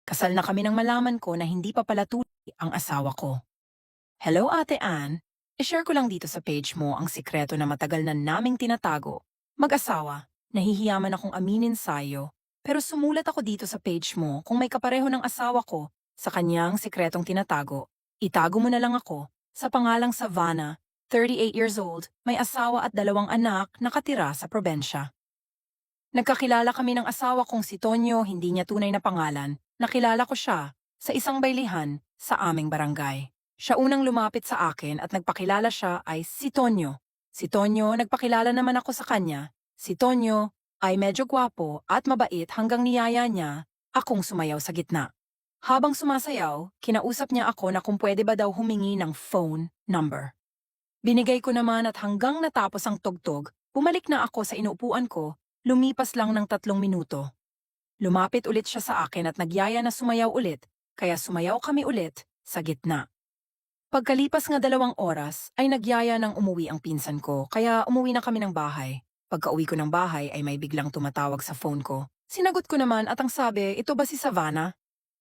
Kasal na kami nang malaman ko na hindi pa pala tunay ang asawa ko. Hello Ate Ann, i-share ko lang dito sa page mo ang sikreto na matagal na naming tinatago. Mag-asawa, nahihiyaman akong aminin sa'yo. Pero sumulat ako dito sa page mo kung may kapareho ng asawa ko sa kanyang sikretong tinatago. Itago mo na lang ako sa pangalang Savannah, 38 years old, may asawa at 2 anak nakatira sa probensya. Nagkakilala kami ng asawa kong si Tonyo, hindi niya tunay na pangalan. Nakilala ko siya sa isang baylihan sa aming barangay. Siya unang lumapit sa akin at nagpakilala siya ay si Tonyo. Si Tonyo, nagpakilala naman ako sa kanya. Si Tonyo ay medyo gwapo at mabait hanggang niyaya niya akong sumayaw sa gitna. Habang sumasayaw, kinausap niya ako na kung pwede ba daw humingi ng phone number. Binigay ko naman at hanggang natapos ang tugtog, bumalik na ako sa inuupuan ko. Lumipas lang ng 3 minuto. Lumapit ulit siya sa akin at nagyaya na sumayaw ulit, kaya sumayaw kami ulit sa gitna. Pagkalipas nga 2 oras, ay nagyaya ng umuwi ang pinsan ko, kaya umuwi na kami ng bahay. Pagka-uwi ko ng bahay ay may biglang tumatawag sa phone ko. Sinagot ko naman at ang sabi, ito ba si Savannah?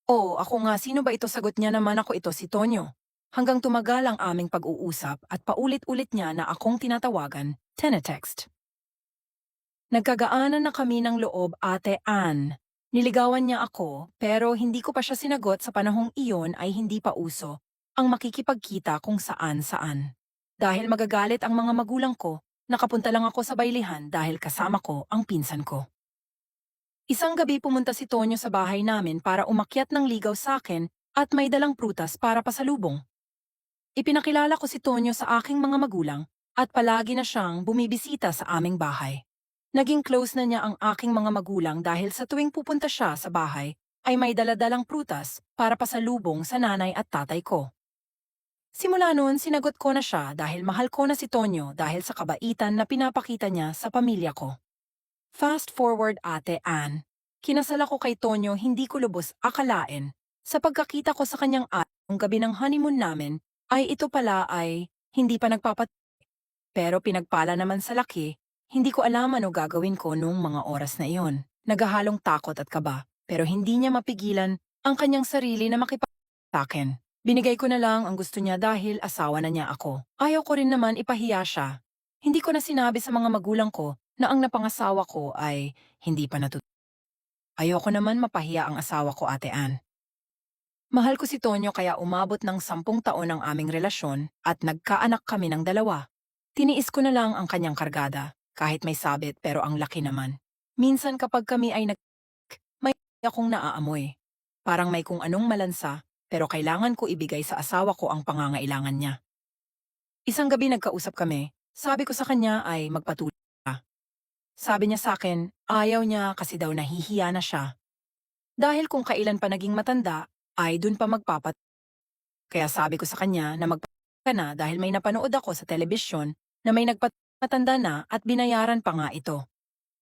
Oo, ako nga, sino ba ito? Sagot niya naman, ako ito si Tonyo. Hanggang tumagal ang aming pag-uusap at paulit-ulit niya na akong tinatawagan, text. Nagkagaanan na kami ng loob, Ate Ann. Niligawan niya ako, pero hindi ko pa siya sinagot sa panahong iyon ay hindi pa uso ang makikipagkita kung saan-saan. Dahil magagalit ang mga magulang ko, nakapunta lang ako sa baylihan dahil kasama ko ang pinsan ko. Isang gabi pumunta si Tonyo sa bahay namin para umakyat ng ligaw sa akin at may dalang prutas para pasalubong. Ipinakilala ko si Tonyo sa aking mga magulang at palagi na siyang bumibisita sa aming bahay. Naging close na niya ang aking mga magulang dahil sa tuwing pupunta siya sa bahay ay may daladalang prutas para pasalubong sa nanay at tatay ko. Simula noon sinagot ko na siya dahil mahal ko na si Tonyo dahil sa kabaitan na pinapakita niya sa pamilya ko. Fast forward, Ate Ann. Kinasal ako kay Tonyo, hindi ko lubos akalain. Sa pagkakita ko sa kanyang noong gabi ng honeymoon namin, ay ito pala ay hindi pa pero pinagpala naman sa laki. Hindi ko alam ano gagawin ko noong mga oras na iyon. Naghahalong takot at kaba, pero hindi niya mapigilan ang kanyang sarili na makipag-akin. Binigay ko na lang ang gusto niya dahil asawa na niya ako. Ayaw ko rin naman ipahiya siya. Hindi ko na sinabi sa mga magulang ko na ang napangasawa ko ay hindi pa Ayoko naman mapahiya ang asawa ko, Ate Ann. Mahal ko si Tonyo kaya umabot ng 10 taon ang aming relasyon at nagkaanak kami ng 2. Tiniis ko na lang ang kanyang kargada, kahit may sabit pero ang laki naman. Minsan kapag kami ay may akong naaamoy. Parang may kung anong malansa, pero kailangan ko ibigay sa asawa ko ang pangangailangan niya. Isang gabi nagkausap kami, sabi ko sa kanya ay magpatuloy ka. Sabi niya sa akin, ayaw niya kasi daw nahihiya na siya. Dahil kung kailan pa naging matanda, ay dun pa Kaya sabi ko sa kanya na magpaka na dahil may napanood ako sa telebisyon na may nagpatanda na at binayaran pa nga ito.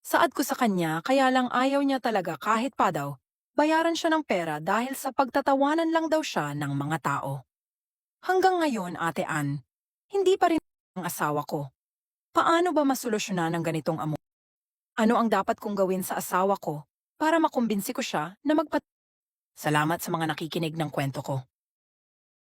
Saad ko sa kanya kaya lang ayaw niya talaga kahit pa daw. Bayaran siya ng pera dahil sa pagtatawanan lang daw siya ng mga tao. Hanggang ngayon, Ate Ann, hindi pa rin ang asawa ko. Paano ba masolusyonan ang ganitong Ano ang dapat kong gawin sa asawa ko para makumbinsi ko siya na Salamat sa mga nakikinig ng kwento ko.